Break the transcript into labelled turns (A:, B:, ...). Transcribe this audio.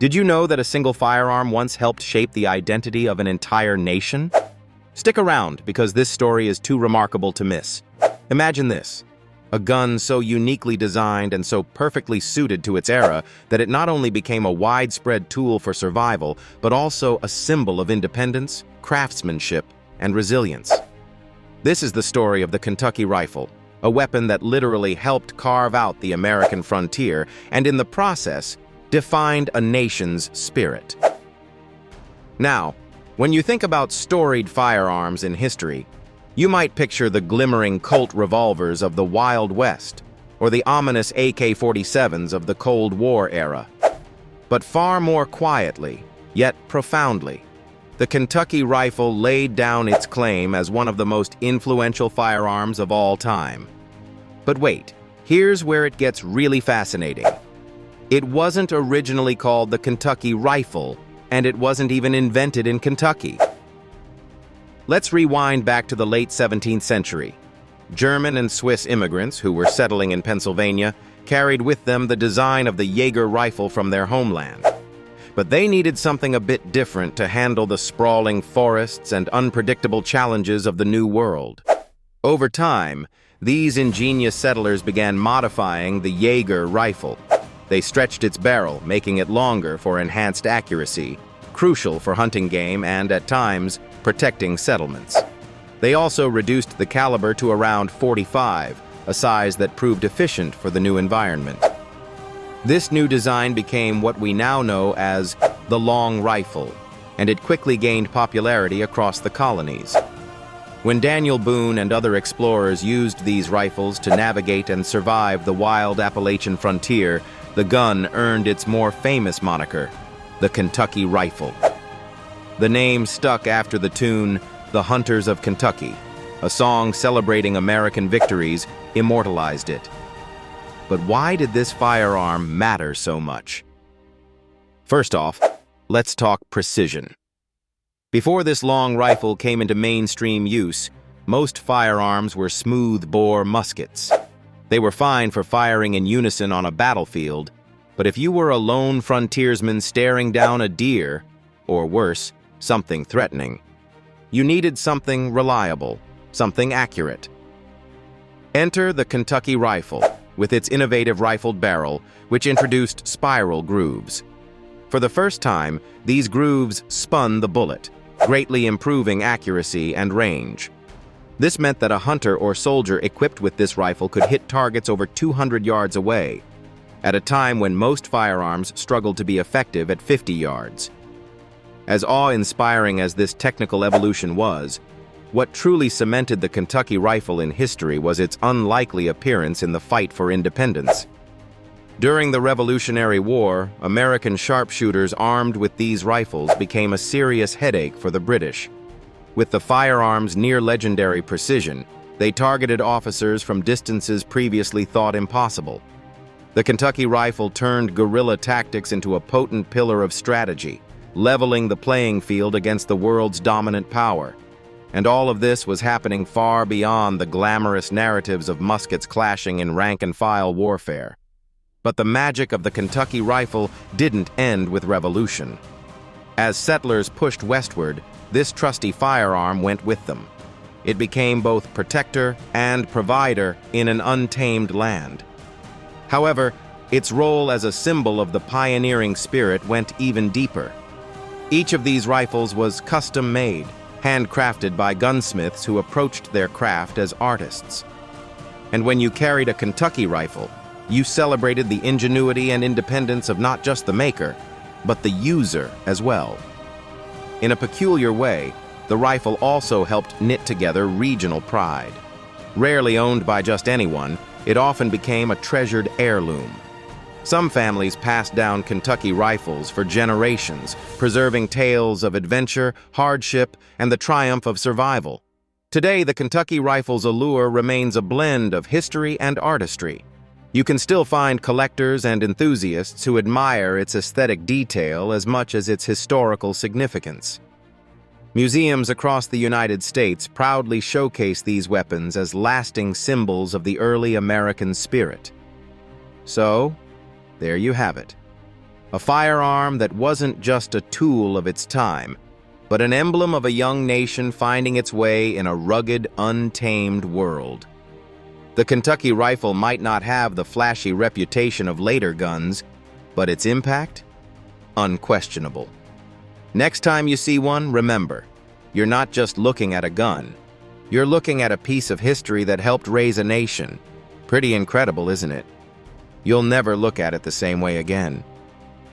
A: Did you know that a single firearm once helped shape the identity of an entire nation? Stick around, because this story is too remarkable to miss. Imagine this: a gun so uniquely designed and so perfectly suited to its era that it not only became a widespread tool for survival, but also a symbol of independence, craftsmanship, and resilience. This is the story of the Kentucky rifle, a weapon that literally helped carve out the American frontier and, in the process, defined a nation's spirit. Now, when you think about storied firearms in history, you might picture the glimmering Colt revolvers of the Wild West or the ominous AK-47s of the Cold War era. But far more quietly, yet profoundly, the Kentucky rifle laid down its claim as one of the most influential firearms of all time. But wait, here's where it gets really fascinating. It wasn't originally called the Kentucky rifle, and it wasn't even invented in Kentucky. Let's rewind back to the late 17th century. German and Swiss immigrants who were settling in Pennsylvania carried with them the design of the Jaeger rifle from their homeland. But they needed something a bit different to handle the sprawling forests and unpredictable challenges of the New World. Over time, these ingenious settlers began modifying the Jaeger rifle. They stretched its barrel, making it longer for enhanced accuracy, crucial for hunting game and, at times, protecting settlements. They also reduced the caliber to around .45, a size that proved efficient for the new environment. This new design became what we now know as the long rifle, and it quickly gained popularity across the colonies. When Daniel Boone and other explorers used these rifles to navigate and survive the wild Appalachian frontier, the gun earned its more famous moniker, the Kentucky Rifle. The name stuck after the tune, "The Hunters of Kentucky," a song celebrating American victories, immortalized it. But why did this firearm matter so much? First off, let's talk precision. Before this long rifle came into mainstream use, most firearms were smooth-bore muskets. They were fine for firing in unison on a battlefield, but if you were a lone frontiersman staring down a deer, or worse, something threatening, you needed something reliable, something accurate. Enter the Kentucky rifle, with its innovative rifled barrel, which introduced spiral grooves. For the first time, these grooves spun the bullet, greatly improving accuracy and range. This meant that a hunter or soldier equipped with this rifle could hit targets over 200 yards away, at a time when most firearms struggled to be effective at 50 yards. As awe-inspiring as this technical evolution was, what truly cemented the Kentucky rifle in history was its unlikely appearance in the fight for independence. During the Revolutionary War, American sharpshooters armed with these rifles became a serious headache for the British. With the firearm's near-legendary precision, they targeted officers from distances previously thought impossible. The Kentucky rifle turned guerrilla tactics into a potent pillar of strategy, leveling the playing field against the world's dominant power. And all of this was happening far beyond the glamorous narratives of muskets clashing in rank-and-file warfare. But the magic of the Kentucky rifle didn't end with revolution. As settlers pushed westward, this trusty firearm went with them. It became both protector and provider in an untamed land. However, its role as a symbol of the pioneering spirit went even deeper. Each of these rifles was custom-made, handcrafted by gunsmiths who approached their craft as artists. And when you carried a Kentucky rifle, you celebrated the ingenuity and independence of not just the maker, but the user as well. In a peculiar way, the rifle also helped knit together regional pride. Rarely owned by just anyone, it often became a treasured heirloom. Some families passed down Kentucky rifles for generations, preserving tales of adventure, hardship, and the triumph of survival. Today, the Kentucky rifle's allure remains a blend of history and artistry. You can still find collectors and enthusiasts who admire its aesthetic detail as much as its historical significance. Museums across the United States proudly showcase these weapons as lasting symbols of the early American spirit. So, there you have it. A firearm that wasn't just a tool of its time, but an emblem of a young nation finding its way in a rugged, untamed world. The Kentucky rifle might not have the flashy reputation of later guns, but its impact? Unquestionable. Next time you see one, remember, you're not just looking at a gun. You're looking at a piece of history that helped raise a nation. Pretty incredible, isn't it? You'll never look at it the same way again.